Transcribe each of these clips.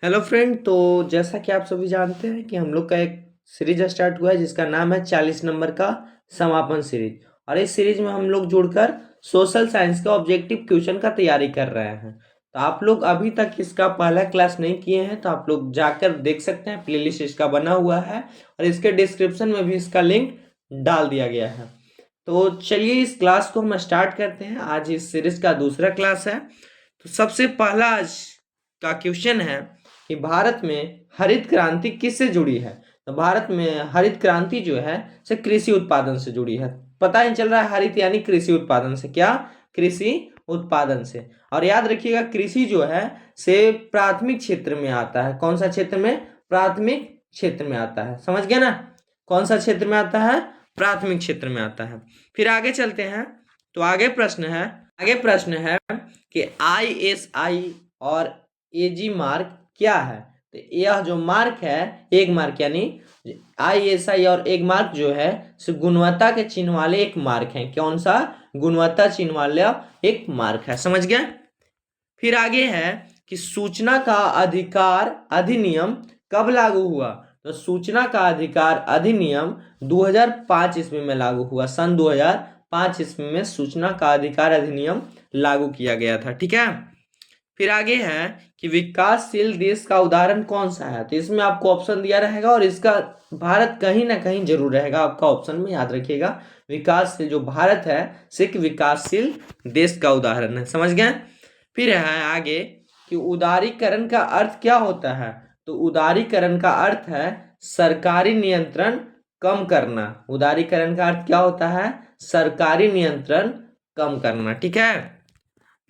Hello friend. तो जैसा कि आप सभी जानते हैं कि हम लोग का एक सीरीज स्टार्ट हुआ है जिसका नाम है 40 नंबर का समापन सीरीज। और इस सीरीज में हम लोग जुड़कर सोशल साइंस का ऑब्जेक्टिव क्वेश्चन का तैयारी कर रहे हैं। तो आप लोग अभी तक इसका पहला क्लास नहीं किए हैं तो आप लोग जाकर देख सकते हैं, प्लेलिस्ट इसका बना हुआ है और इसके डिस्क्रिप्शन में भी इसका लिंक डाल दिया गया है। तो चलिए इस क्लास को हम स्टार्ट करते हैं। आज इस सीरीज का दूसरा क्लास है। तो सबसे पहला आज का क्वेश्चन है कि भारत में हरित क्रांति किससे जुड़ी है। तो भारत में हरित क्रांति जो है से कृषि उत्पादन से जुड़ी है। पता ही चल रहा है हरित यानी कृषि उत्पादन से, क्या कृषि उत्पादन से। और याद रखिएगा कृषि जो है से प्राथमिक क्षेत्र में आता है। कौन सा क्षेत्र में? प्राथमिक क्षेत्र में आता है। समझ गया ना? कौन सा क्षेत्र में आता है? प्राथमिक क्षेत्र में आता है। फिर आगे चलते हैं। तो आगे प्रश्न है कि ISI और AG मार्क क्या है। तो यह जो मार्क है, एक मार्क यानी ISI और एक मार्क जो है सो गुणवत्ता के चिन्ह वाले एक मार्क है। कौन सा? गुणवत्ता चिन्ह वाला एक मार्क है। समझ गए? फिर आगे है कि सूचना का अधिकार अधिनियम कब लागू हुआ। तो सूचना का अधिकार अधिनियम 2005 ईस्वी में लागू हुआ। सन 2005 ईस्वी में सूचना का अधिकार अधिनियम लागू किया गया था। ठीक है। फिर आगे है कि विकासशील देश का उदाहरण कौन सा है। तो इसमें आपको ऑप्शन दिया रहेगा और इसका भारत कहीं ना कहीं जरूर रहेगा आपका ऑप्शन में, याद रखिएगा। विकासशील जो भारत है सिर्फ विकासशील देश का उदाहरण है। समझ गए? फिर है आगे कि उदारीकरण का अर्थ क्या होता है। तो उदारीकरण का अर्थ है सरकारी नियंत्रण कम करना। उदारीकरण का अर्थ क्या होता है? सरकारी नियंत्रण कम करना। ठीक है।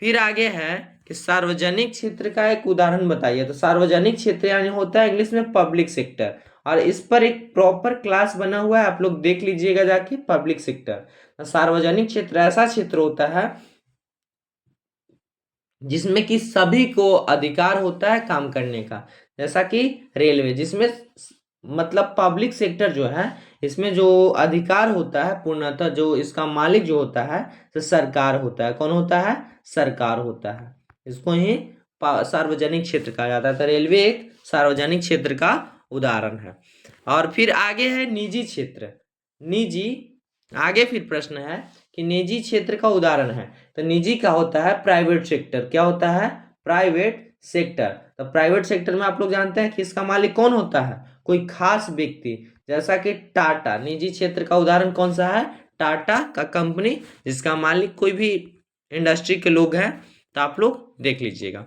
फिर आगे है कि सार्वजनिक क्षेत्र का एक उदाहरण बताइए। तो सार्वजनिक क्षेत्र यानी होता है इंग्लिश में पब्लिक सेक्टर, और इस पर एक प्रॉपर क्लास बना हुआ है, आप लोग देख लीजिएगा जाके। पब्लिक सेक्टर, सार्वजनिक क्षेत्र ऐसा क्षेत्र होता है जिसमें कि सभी को अधिकार होता है काम करने का। जैसा कि रेलवे, जिसमें मतलब पब्लिक सेक्टर जो है इसमें जो अधिकार होता है पूर्णतः जो इसका मालिक जो होता है तो सरकार होता है। कौन होता है? सरकार होता है। इसको ही सार्वजनिक क्षेत्र कहा जाता है। तो रेलवे एक सार्वजनिक क्षेत्र का उदाहरण है। और फिर आगे है निजी क्षेत्र। निजी आगे फिर प्रश्न है कि निजी क्षेत्र का उदाहरण है। तो निजी का होता है प्राइवेट सेक्टर। क्या होता है? Private sector. तो प्राइवेट सेक्टर में आप लोग जानते हैं कि इसका मालिक कौन होता है? कोई खास व्यक्ति, जैसा कि टाटा। निजी क्षेत्र का उदाहरण कौन सा है? टाटा का कंपनी, जिसका मालिक कोई भी इंडस्ट्री के लोग हैं। तो आप लोग देख लीजिएगा।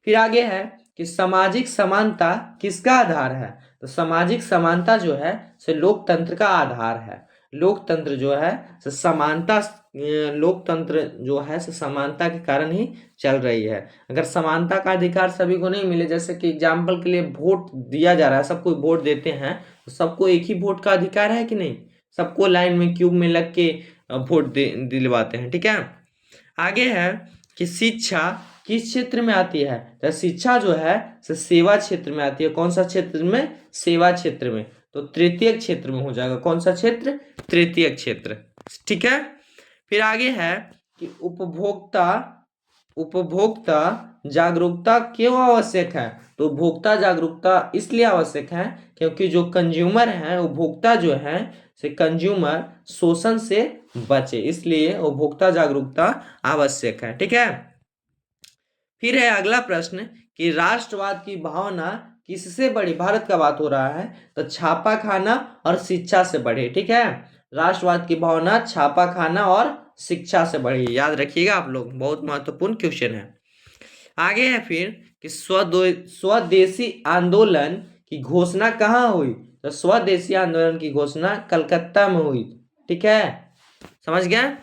फिर आगे है कि सामाजिक समानता किसका आधार है। तो सामाजिक समानता जो है से लोकतंत्र का आधार है। लोकतंत्र जो है से समानता, लोकतंत्र जो है से समानता के कारण ही चल रही है। अगर समानता का अधिकार सभी को नहीं मिले, जैसे कि एग्जाम्पल के लिए वोट दिया जा रहा है, सबको वोट देते हैं, तो सबको एक ही वोट का अधिकार है कि नहीं? सबको लाइन में क्यूब में लग के वोट दिलवाते हैं। ठीक है। आगे है कि शिक्षा किस क्षेत्र में आती है। तो शिक्षा जो है सेवा क्षेत्र में आती है। कौन सा क्षेत्र में? सेवा क्षेत्र में। तो तृतीय क्षेत्र में हो जाएगा। कौन सा क्षेत्र? तृतीय क्षेत्र। ठीक है। फिर आगे है कि उपभोक्ता उपभोक्ता जागरूकता क्यों आवश्यक है। तो उपभोक्ता जागरूकता इसलिए आवश्यक है क्योंकि जो कंज्यूमर है, उपभोक्ता जो है से कंज्यूमर शोषण से बचे, इसलिए उपभोक्ता जागरूकता आवश्यक है। ठीक है। फिर है अगला प्रश्न कि राष्ट्रवाद की भावना किससे बढ़ी। भारत का बात हो रहा है तो छापा खाना और शिक्षा से बढ़ी। ठीक है। राष्ट्रवाद की भावना छापा खाना और शिक्षा से बढ़ी, याद रखिएगा आप लोग, बहुत महत्वपूर्ण क्वेश्चन है। आगे है फिर कि स्वदेशी आंदोलन की घोषणा कहाँ हुई। तो स्वदेशी आंदोलन की घोषणा कलकत्ता में हुई। ठीक है। समझ गए?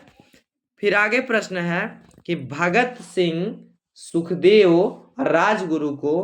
फिर आगे प्रश्न है कि भगत सिंह, सुखदेव और राजगुरु को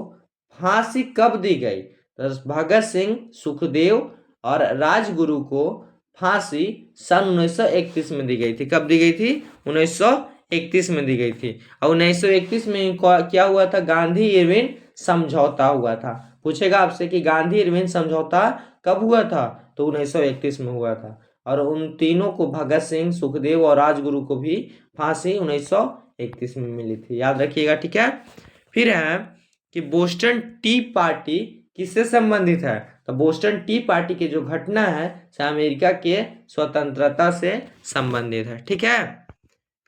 फांसी कब दी गई। तो भगत सिंह, सुखदेव और राजगुरु को फांसी सन 1931 में दी गई थी। कब दी गई थी? 1931 में दी गई थी। और 1931 में क्या हुआ था? गांधी इरविन समझौता हुआ था। पूछेगा आपसे कि गांधी इरविन समझौता कब हुआ था। तो 1931 में हुआ था। और उन तीनों को, भगत सिंह, सुखदेव और राजगुरु को भी फांसी 1931 में मिली थी, याद रखिएगा। ठीक है। फिर है कि बोस्टन टी पार्टी किससे संबंधित है? तो बोस्टन टी पार्टी की जो घटना है से अमेरिका के स्वतंत्रता से संबंधित है। ठीक है,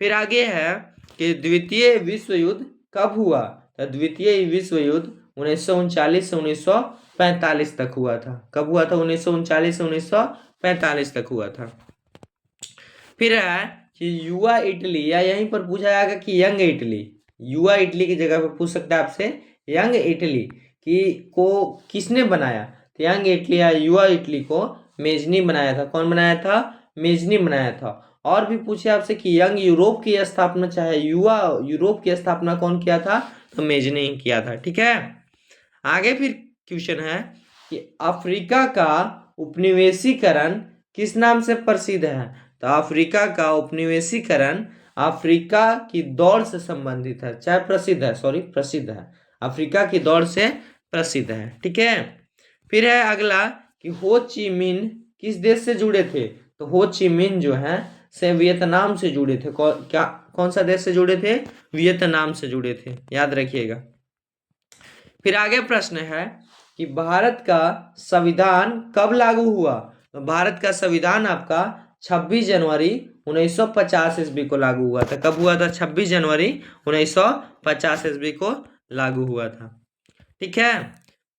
फिर आगे है कि द्वितीय विश्व युद्ध कब हुआ? तो द्वितीय विश्व युद्ध 1939 से 1945 तक हुआ था। कब हुआ था? 1939 से 1945 तक हुआ था। फिर है कि युवा इटली, या यहीं पर पूछा जाएगा कि यंग इटली, युवा इटली की जगह पर पूछ सकता है आपसे यंग इटली की को किसने बनाया? तो यंग इटली या युवा इटली को मेजनी बनाया था। कौन बनाया था? मेजनी बनाया था। और भी पूछे आपसे कि यंग यूरोप की स्थापना, चाहे युवा यूरोप की स्थापना कौन किया था? तो मेजनी ही किया था। ठीक है, आगे फिर क्वेश्चन है कि अफ्रीका का उपनिवेशीकरण किस नाम से प्रसिद्ध है? तो अफ्रीका का उपनिवेशीकरण अफ्रीका की दौड़ से संबंधित है, चाहे प्रसिद्ध है, सॉरी प्रसिद्ध है, अफ्रीका की दौड़ से प्रसिद्ध है। ठीक है, फिर है अगला कि हो ची मिन किस देश से जुड़े थे? तो हो ची मिन जो है से वियतनाम से जुड़े थे। कौन सा देश से जुड़े थे? वियतनाम से जुड़े थे, याद रखिएगा। फिर आगे प्रश्न है कि भारत का संविधान कब लागू हुआ? तो भारत का संविधान आपका 26 जनवरी 1950 ईस्वी को लागू हुआ था। कब हुआ था? 26 जनवरी 1950 ईस्वी को लागू हुआ था। ठीक है,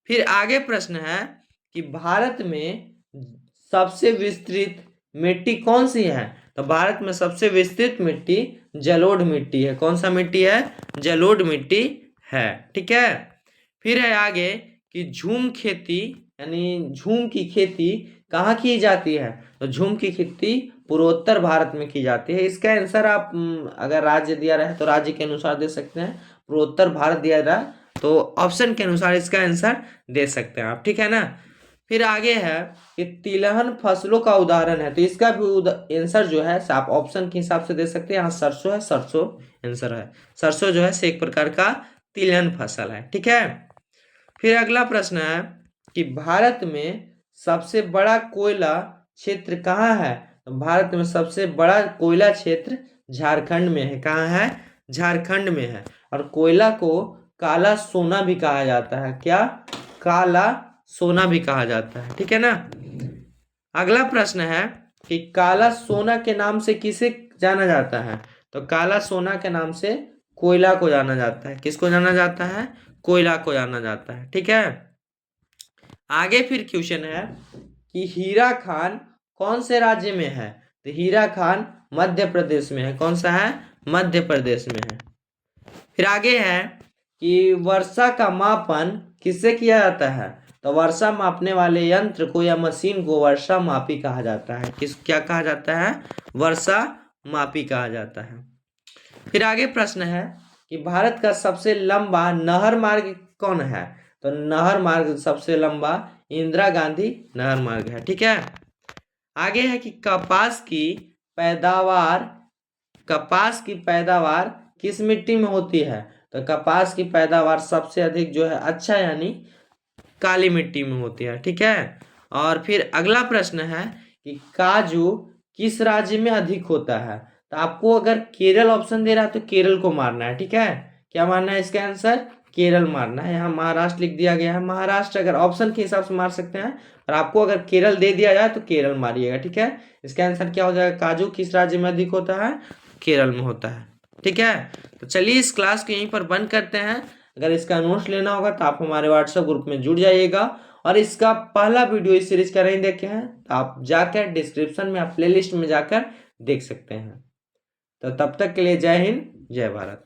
फिर आगे प्रश्न है कि भारत में सबसे विस्तृत मिट्टी कौन सी है? तो भारत में सबसे विस्तृत मिट्टी जलोढ़ मिट्टी है। कौन सा मिट्टी है? जलोढ़ मिट्टी है। ठीक है, फिर है आगे कि झूम खेती यानी झूम की खेती कहाँ की जाती है? तो झूम की खेती पूर्वोत्तर भारत में की जाती है। इसका आंसर आप अगर राज्य दिया रहे तो राज्य के अनुसार दे सकते हैं, पूर्वोत्तर भारत दिया रहा तो ऑप्शन के अनुसार इसका आंसर दे सकते हैं आप। ठीक है ना, फिर आगे है कि तिलहन फसलों का उदाहरण है, तो इसका भी आंसर जो है आप ऑप्शन के हिसाब से दे सकते हैं। यहाँ सरसों है, सरसों आंसर है। सरसों जो है से एक प्रकार का तिलहन फसल है। ठीक है, फिर अगला प्रश्न है कि भारत में सबसे बड़ा कोयला क्षेत्र कहाँ है? तो भारत में सबसे बड़ा कोयला क्षेत्र झारखंड में है। कहाँ है? झारखंड में है। और कोयला को काला सोना भी कहा जाता है। क्या? काला सोना भी कहा जाता है। ठीक है ना, अगला प्रश्न है कि काला सोना के नाम से किसे जाना जाता है? तो काला सोना के नाम से कोयला को जाना जाता है। किसको जाना जाता है? कोयला को जाना जाता है। ठीक है, आगे फिर क्वेश्चन है कि हीरा खान कौन से राज्य में है? तो हीरा खान मध्य प्रदेश में है। कौन सा है? मध्य प्रदेश में है। फिर आगे है कि वर्षा का मापन किससे किया जाता है? तो वर्षा मापने वाले यंत्र को या मशीन को वर्षा मापी कहा जाता है। क्या कहा जाता है? वर्षा मापी कहा जाता है। फिर आगे प्रश्न है कि भारत का सबसे लंबा नहर मार्ग कौन है? तो नहर मार्ग सबसे लंबा इंदिरा गांधी नहर मार्ग है। ठीक है, आगे है कि कपास की पैदावार किस मिट्टी में होती है? तो कपास की पैदावार सबसे अधिक जो है अच्छा यानी काली मिट्टी में होती है। ठीक है, और फिर अगला प्रश्न है कि काजू किस राज्य में अधिक होता है? तो आपको अगर केरल ऑप्शन दे रहा है तो केरल को मारना है। ठीक है, क्या मारना है? इसका आंसर केरल मारना है। यहाँ महाराष्ट्र लिख दिया गया है, महाराष्ट्र अगर ऑप्शन के हिसाब से मार सकते हैं, और आपको अगर केरल दे दिया जाए तो केरल मारिएगा। ठीक है, इसका आंसर क्या हो जाएगा? काजू किस राज्य में अधिक होता है? केरल में होता है। ठीक है, तो चलिए इस क्लास को यहीं पर बंद करते हैं। अगर इसका नोट्स लेना होगा तो आप हमारे व्हाट्सएप ग्रुप में जुड़ जाइएगा, और इसका पहला वीडियो इस सीरीज का नहीं देखे हैं तो आप जाकर डिस्क्रिप्शन में आप प्लेलिस्ट में जाकर देख सकते हैं। तो तब तक के लिए जय हिंद, जय भारत।